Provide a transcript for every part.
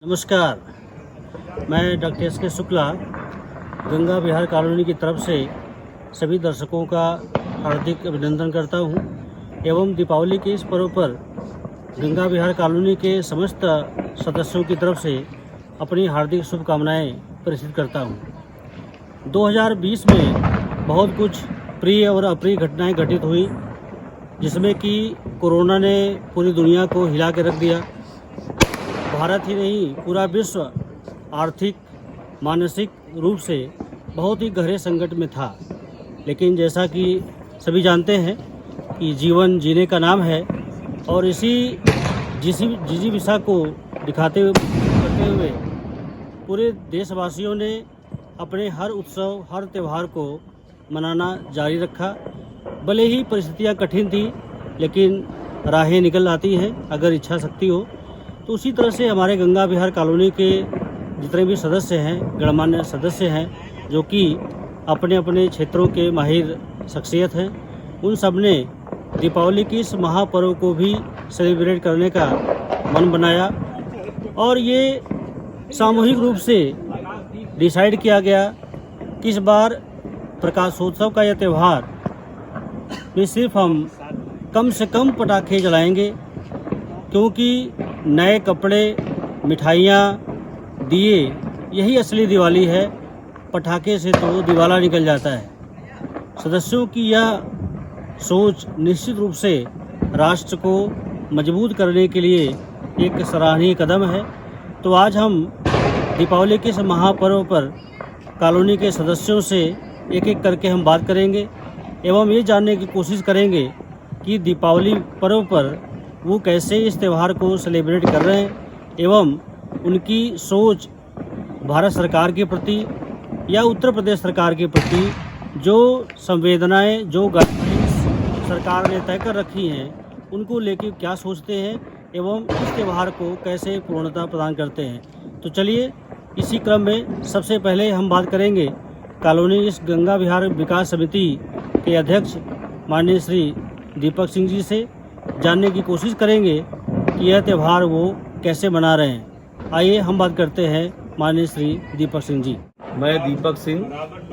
नमस्कार, मैं doctor S के शुक्ला गंगा विहार कॉलोनी की तरफ से सभी दर्शकों का हार्दिक अभिनंदन करता हूं एवं दीपावली के इस पर्व पर गंगा विहार कॉलोनी के समस्त सदस्यों की तरफ से अपनी हार्दिक शुभकामनाएं प्रेषित करता हूं। 2020 में बहुत कुछ प्रिय और अप्रिय घटनाएं घटित हुई, जिसमें कि कोरोना ने पूरी दुनिया को हिला के रख दिया। भारत ही नहीं, पूरा विश्व आर्थिक मानसिक रूप से बहुत ही गहरे संकट में था। लेकिन जैसा कि सभी जानते हैं कि जीवन जीने का नाम है, और इसी जिजीविषा को दिखाते हुए पूरे देशवासियों ने अपने हर उत्सव हर त्यौहार को मनाना जारी रखा। भले ही परिस्थितियां कठिन थी, लेकिन राहें निकल आती हैं अगर इच्छा शक्ति हो। तो उसी तरह से हमारे गंगा विहार कॉलोनी के जितने भी सदस्य हैं, गणमान्य सदस्य हैं, जो कि अपने अपने क्षेत्रों के माहिर शख्सियत हैं, उन सब ने दीपावली की इस महापर्व को भी सेलिब्रेट करने का मन बनाया। और ये सामूहिक रूप से डिसाइड किया गया कि इस बार प्रकाशोत्सव का यह त्यौहार में सिर्फ हम कम से कम पटाखे जलाएंगे, क्योंकि नए कपड़े, मिठाइयाँ, दिए यही असली दिवाली है। पटाखे से तो दिवाला निकल जाता है। सदस्यों की यह सोच निश्चित रूप से राष्ट्र को मजबूत करने के लिए एक सराहनीय कदम है। तो आज हम दीपावली के इस महापर्व पर कॉलोनी के सदस्यों से एक एक करके हम बात करेंगे एवं ये जानने की कोशिश करेंगे कि दीपावली पर्व पर वो कैसे इस त्यौहार को सेलिब्रेट कर रहे हैं एवं उनकी सोच भारत सरकार के प्रति या उत्तर प्रदेश सरकार के प्रति जो संवेदनाएं, जो गाइडलाइंस सरकार ने तय कर रखी हैं, उनको लेकर क्या सोचते हैं एवं इस त्यौहार को कैसे पूर्णता प्रदान करते हैं। तो चलिए, इसी क्रम में सबसे पहले हम बात करेंगे कॉलोनी इस गंगा विहार विकास समिति के अध्यक्ष माननीय श्री दीपक सिंह जी से। जानने की कोशिश करेंगे कि यह त्यौहार वो कैसे मना रहे हैं। आइए हम बात करते हैं माननीय श्री दीपक सिंह जी। मैं दीपक सिंह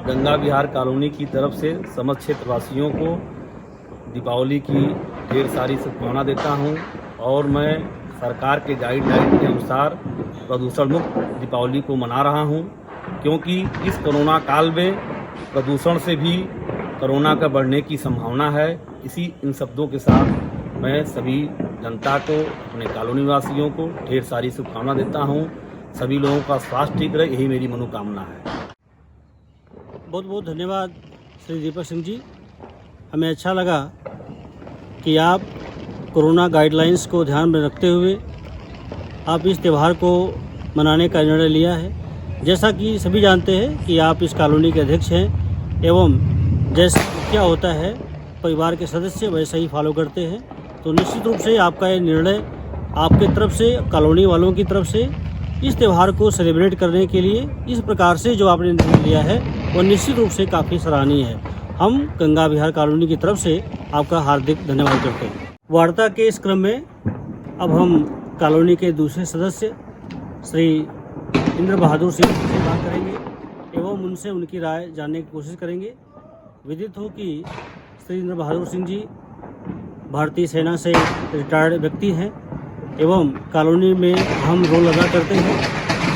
गंगा विहार कॉलोनी की तरफ से समस्त क्षेत्रवासियों को दीपावली की ढेर सारी शुभकामना देता हूं, और मैं सरकार के गाइडलाइन के अनुसार प्रदूषण मुक्त दीपावली को मना रहा हूं, क्योंकि इस कोरोना काल में प्रदूषण से भी कोरोना का बढ़ने की संभावना है। इन शब्दों के साथ मैं सभी जनता को, अपने कॉलोनी वासियों को ढेर सारी शुभकामना देता हूं। सभी लोगों का स्वास्थ्य ठीक रहे, यही मेरी मनोकामना है। बहुत बहुत धन्यवाद श्री दीपक सिंह जी। हमें अच्छा लगा कि आप कोरोना गाइडलाइंस को ध्यान में रखते हुए आप इस त्यौहार को मनाने का निर्णय लिया है। जैसा कि सभी जानते हैं कि आप इस कॉलोनी के अध्यक्ष हैं एवं जैसा क्या होता है परिवार के सदस्य वैसा ही फॉलो करते हैं। तो निश्चित रूप से आपका ये निर्णय आपके तरफ से, कॉलोनी वालों की तरफ से इस त्यौहार को सेलिब्रेट करने के लिए इस प्रकार से जो आपने निर्णय लिया है वो निश्चित रूप से काफ़ी सराहनीय है। हम गंगा विहार कॉलोनी की तरफ से आपका हार्दिक धन्यवाद करते हैं। वार्ता के इस क्रम में अब हम कॉलोनी के दूसरे सदस्य श्री इंद्र बहादुर सिंह से बात करेंगे एवं उनसे उनकी राय जानने की कोशिश करेंगे। विदित हो कि श्री इंद्र बहादुर सिंह जी भारतीय सेना से रिटायर्ड व्यक्ति हैं एवं कॉलोनी में अहम रोल अदा करते हैं।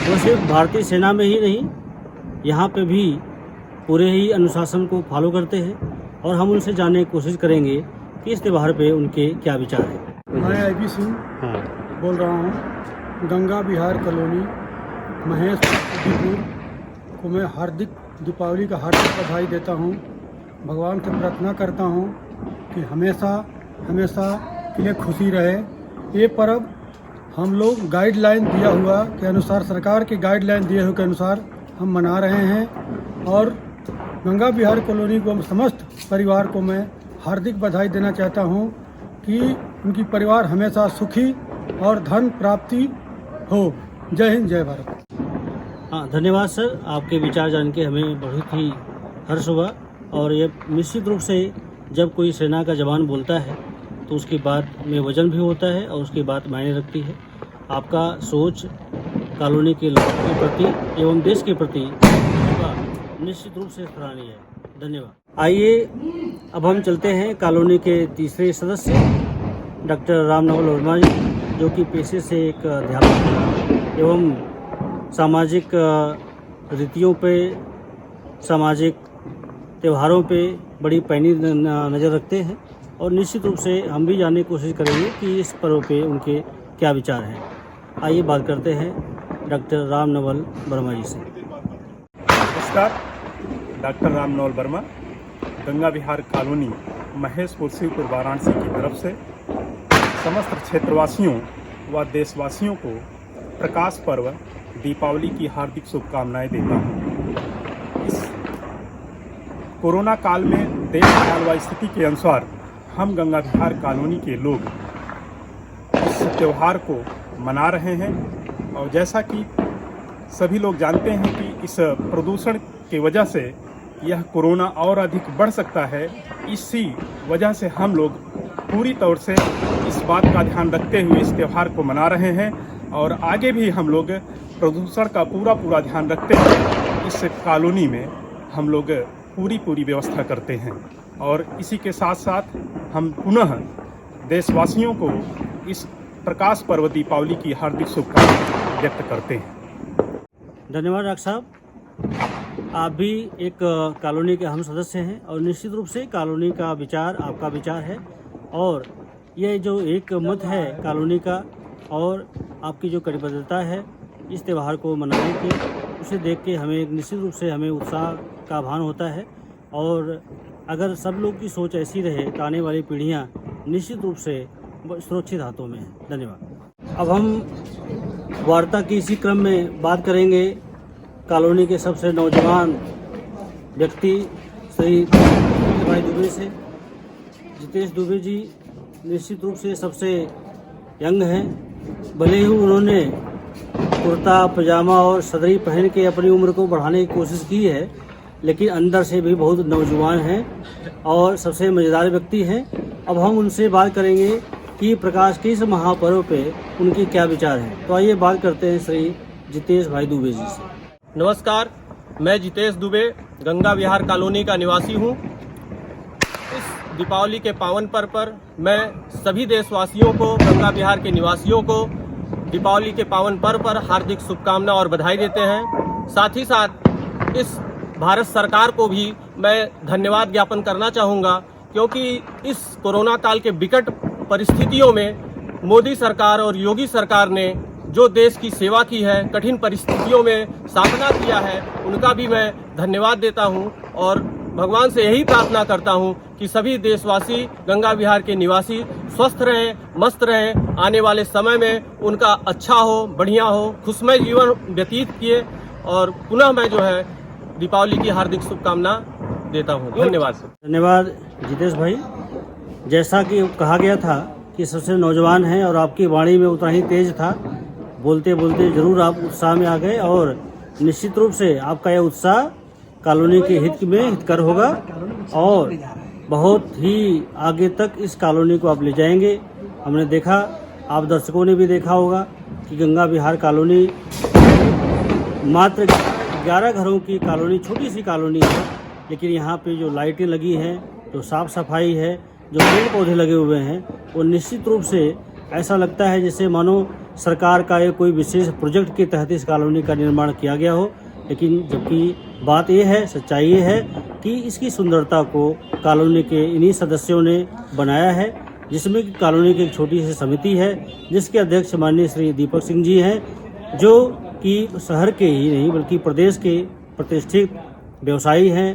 वो सिर्फ भारतीय सेना में ही नहीं, यहाँ पे भी पूरे ही अनुशासन को फॉलो करते हैं, और हम उनसे जानने की कोशिश करेंगे कि इस त्यौहार पे उनके क्या विचार हैं। मैं आई.बी. सिंह बोल रहा हूँ। गंगा विहार कॉलोनी महेशपुर को मैं हार्दिक दीपावली का हार्दिक बधाई देता हूँ। भगवान से प्रार्थना करता हूँ कि हमेशा के लिए खुशी रहे। ये पर्व हम लोग गाइडलाइन दिया हुआ के अनुसार, सरकार के गाइडलाइन दिए हुए के अनुसार हम मना रहे हैं। और गंगा विहार कॉलोनी को, समस्त परिवार को मैं हार्दिक बधाई देना चाहता हूँ कि उनकी परिवार हमेशा सुखी और धन प्राप्ति हो। जय हिंद, जय भारत। हाँ, धन्यवाद सर। आपके विचार जान के हमें बहुत ही हर्ष हुआ, और ये निश्चित रूप से जब कोई सेना का जवान बोलता है तो उसकी बात में वजन भी होता है और उसकी बात मायने रखती है। आपका सोच कॉलोनी के लोगों के प्रति एवं देश के प्रति उनका निश्चित रूप से सराहनीय है। धन्यवाद। आइए अब हम चलते हैं कॉलोनी के तीसरे सदस्य डॉक्टर रामनवल वर्मा जी, जो कि पेशे से एक अध्यापक हैं एवं सामाजिक रीतियों पे, सामाजिक त्योहारों पे बड़ी पैनी नज़र रखते हैं और निश्चित रूप से हम भी जानने की कोशिश करेंगे कि इस पर्व पे उनके क्या विचार हैं। आइए बात करते हैं डॉक्टर रामनवल वर्मा जी से। नमस्कार, डॉक्टर रामनवल वर्मा, गंगा विहार कॉलोनी, महेशपुर, शिवपुर, वाराणसी की तरफ से समस्त क्षेत्रवासियों व देशवासियों को प्रकाश पर्व दीपावली की हार्दिक शुभकामनाएं देता हूं। इस कोरोना काल में देश काल व स्थिति के अनुसार हम गंगा विहार कॉलोनी के लोग इस त्यौहार को मना रहे हैं और जैसा कि सभी लोग जानते हैं कि इस प्रदूषण की वजह से यह कोरोना और अधिक बढ़ सकता है। इसी वजह से हम लोग पूरी तौर से इस बात का ध्यान रखते हुए इस त्यौहार को मना रहे हैं और आगे भी हम लोग प्रदूषण का पूरा ध्यान रखते हुए इस कॉलोनी में हम लोग पूरी व्यवस्था करते हैं। और इसी के साथ साथ हम पुनः देशवासियों को इस प्रकाश पर्व दीपावली की हार्दिक शुभकामनाएं व्यक्त करते हैं। धन्यवाद डॉक्टर साहब। आप भी एक कॉलोनी के अहम सदस्य हैं और निश्चित रूप से कॉलोनी का विचार आपका विचार है और यह जो एक मत है कॉलोनी का और आपकी जो कटिबद्धता है इस त्यौहार को मनाने की, उसे देख के हमें निश्चित रूप से हमें उत्साह का भान होता है और अगर सब लोग की सोच ऐसी रहे तो आने वाली पीढ़ियाँ निश्चित रूप से सुरक्षित हाथों में हैं। धन्यवाद। अब हम वार्ता की इसी क्रम में बात करेंगे कॉलोनी के सबसे नौजवान व्यक्ति श्री भाई दुबे से। जितेश दुबे जी निश्चित रूप से सबसे यंग हैं, भले ही उन्होंने कुर्ता पजामा और सदरी पहन के अपनी उम्र को बढ़ाने की कोशिश की है, लेकिन अंदर से भी बहुत नौजवान हैं और सबसे मज़ेदार व्यक्ति हैं। अब हम उनसे बात करेंगे कि प्रकाश के इस महापर्व पे उनके क्या विचार हैं। तो आइए बात करते हैं श्री जितेश भाई दुबे जी से। नमस्कार, मैं जितेश दुबे गंगा विहार कॉलोनी का निवासी हूँ। इस दीपावली के पावन पर्व पर मैं सभी देशवासियों को, गंगा विहार के निवासियों को दीपावली के पावन पर्व पर हार्दिक शुभकामना और बधाई देते हैं। साथ ही साथ इस भारत सरकार को भी मैं धन्यवाद ज्ञापन करना चाहूँगा, क्योंकि इस कोरोना काल के विकट परिस्थितियों में मोदी सरकार और योगी सरकार ने जो देश की सेवा की है, कठिन परिस्थितियों में सामना किया है, उनका भी मैं धन्यवाद देता हूं और भगवान से यही प्रार्थना करता हूं कि सभी देशवासी, गंगा विहार के निवासी स्वस्थ रहें, मस्त रहें, आने वाले समय में उनका अच्छा हो, बढ़िया हो, खुशमय जीवन व्यतीत किए। और पुनः मैं जो है दीपावली की हार्दिक शुभकामना देता हूं। धन्यवाद। धन्यवाद जितेश भाई। जैसा कि कहा गया था कि सबसे नौजवान हैं और आपकी वाणी में उतना ही तेज था, बोलते बोलते जरूर आप उत्साह में आ गए और निश्चित रूप से आपका यह उत्साह कॉलोनी के हित में हितकर होगा और बहुत ही आगे तक इस कॉलोनी को आप ले जाएंगे। हमने देखा, आप दर्शकों ने भी देखा होगा कि गंगा विहार कॉलोनी मात्र 11 घरों की कॉलोनी, छोटी सी कॉलोनी है, लेकिन यहाँ पे जो लाइटें लगी हैं, जो साफ सफाई है, जो पेड़ पौधे लगे हुए हैं, वो निश्चित रूप से ऐसा लगता है जैसे मानो सरकार का ये कोई विशेष प्रोजेक्ट के तहत इस कॉलोनी का निर्माण किया गया हो। लेकिन जबकि बात ये है, सच्चाई ये है कि इसकी सुंदरता को कॉलोनी के इन्हीं सदस्यों ने बनाया है, जिसमें कि कॉलोनी की एक छोटी सी समिति है जिसके अध्यक्ष माननीय श्री दीपक सिंह जी हैं, जो कि शहर के ही नहीं बल्कि प्रदेश के प्रतिष्ठित व्यवसायी हैं,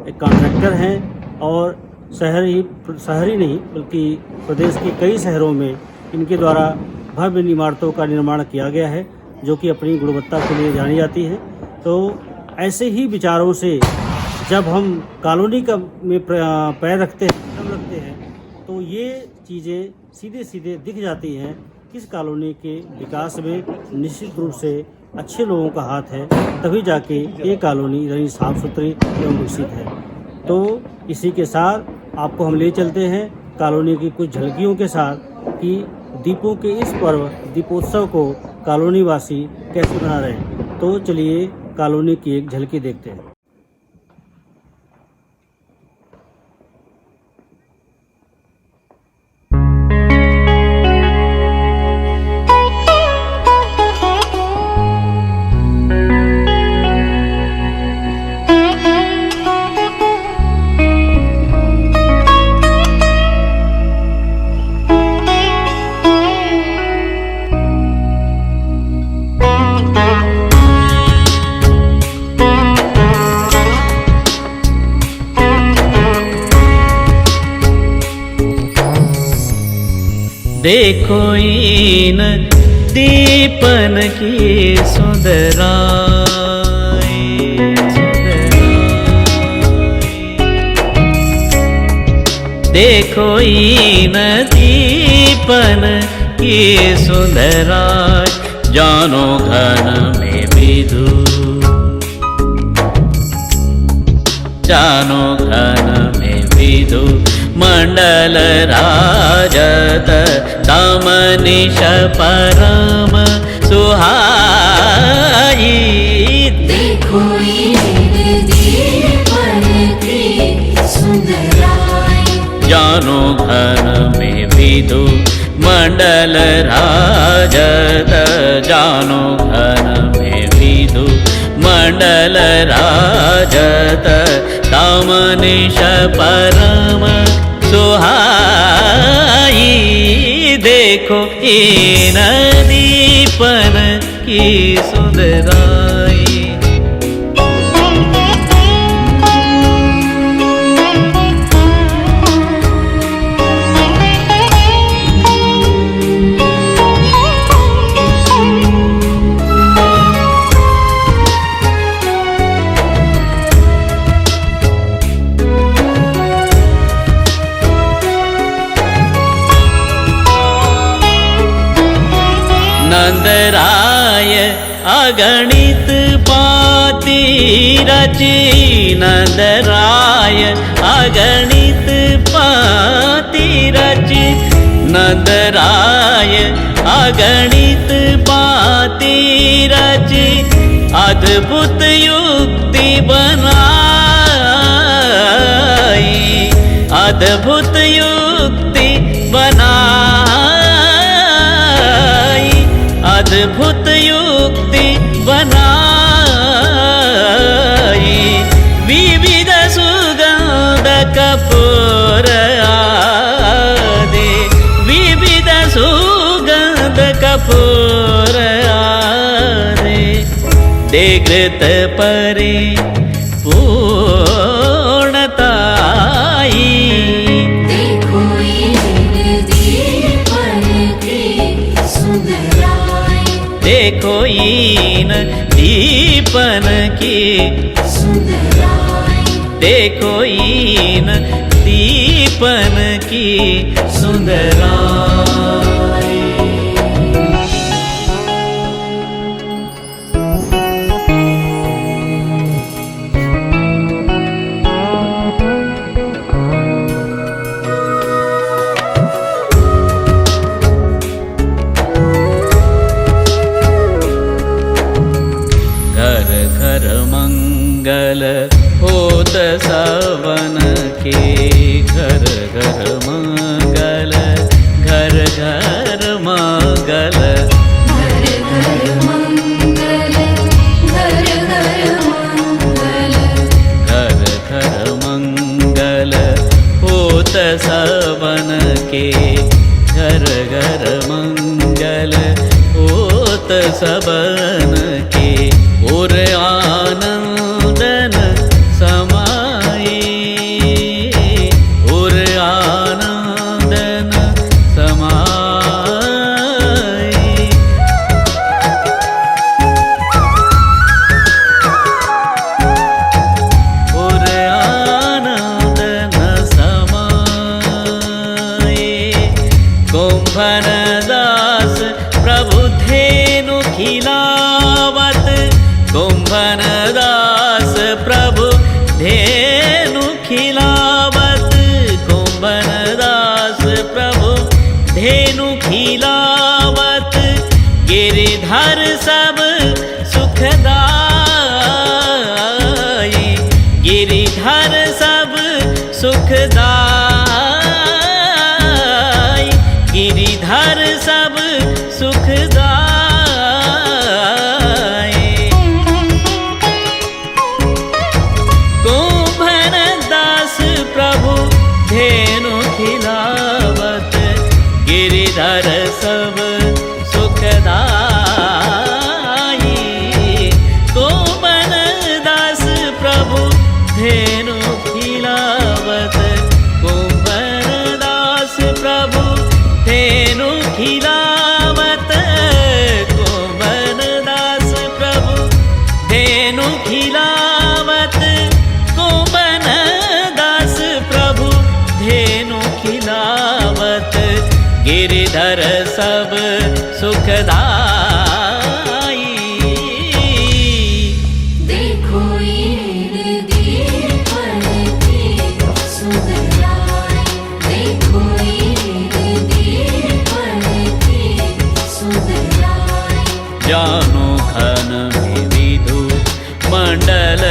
एक कॉन्ट्रैक्टर हैं और शहरी नहीं बल्कि प्रदेश के कई शहरों में इनके द्वारा भव्य इमारतों का निर्माण किया गया है, जो कि अपनी गुणवत्ता के लिए जानी जाती है। तो ऐसे ही विचारों से जब हम कॉलोनी का में पैर रखते हैं तो ये चीज़ें सीधे सीधे दिख जाती हैं। किस कॉलोनी के विकास में निश्चित रूप से अच्छे लोगों का हाथ है, तभी जाके ये कॉलोनी इतनी साफ सुथरी एवं विकसित है। तो इसी के साथ आपको हम ले चलते हैं कॉलोनी की कुछ झलकियों के साथ कि दीपों के इस पर्व दीपोत्सव को कॉलोनी वासी कैसे बना रहे। तो चलिए कॉलोनी की एक झलकी देखते हैं। देखो इन दीपन की सुंदराई, देखो इन दीपन की सुंदराई, जानो घन में विधु, जानो घन में विधु, मंडल राजत दमनिश परम सुहाई। देखो दीपन की सुंदराई, जानो घन में विधु मंडल राजत, जानो घन में विधु मंडल राजत दमनिश परम सुहाई। देखो इन दीपन की सुंदराई। नंदराय अगणित पाती रची, नंदराय अगणित पाती रची, नंदराय अगणित पाती रची, अद्भुत युक्ति बनाई, अद्भुत युक्ति बनाई, अद्भुत युक्ति बनाई। विविध सुगंध कपूर आदि, विविध सुगंध कपूर आदि, देघृत परि पूर्णताई। देखो दीपन की सुंदराई, देखो इन दीपन की सुंदराई, देखो इन दीपन की सुंदराई। घर घर मंगल होत सवन के, घर घर मंगल, घर घर मंगल, घर घर मंगल, घर घर मंगल, घर घर मंगल होत सवन के, घर घर मंगल होत सबन के। और आनंदन समाए, और आनंदन समाए। और आनंदन समाए। कुंभन दास प्रभु धेनु खिलावत, कुंभन दास प्रभु धेनु खिलावत, कुंभन दास प्रभु धेनु खिलावत, गिरिधर खिलावत कुंभन दास प्रभु धेनु खिलावत गिरिधर सब सुखदाई देखो दीपन की सुंदराई देखो दीपन की सुंदराई जानो घन विधु मंडल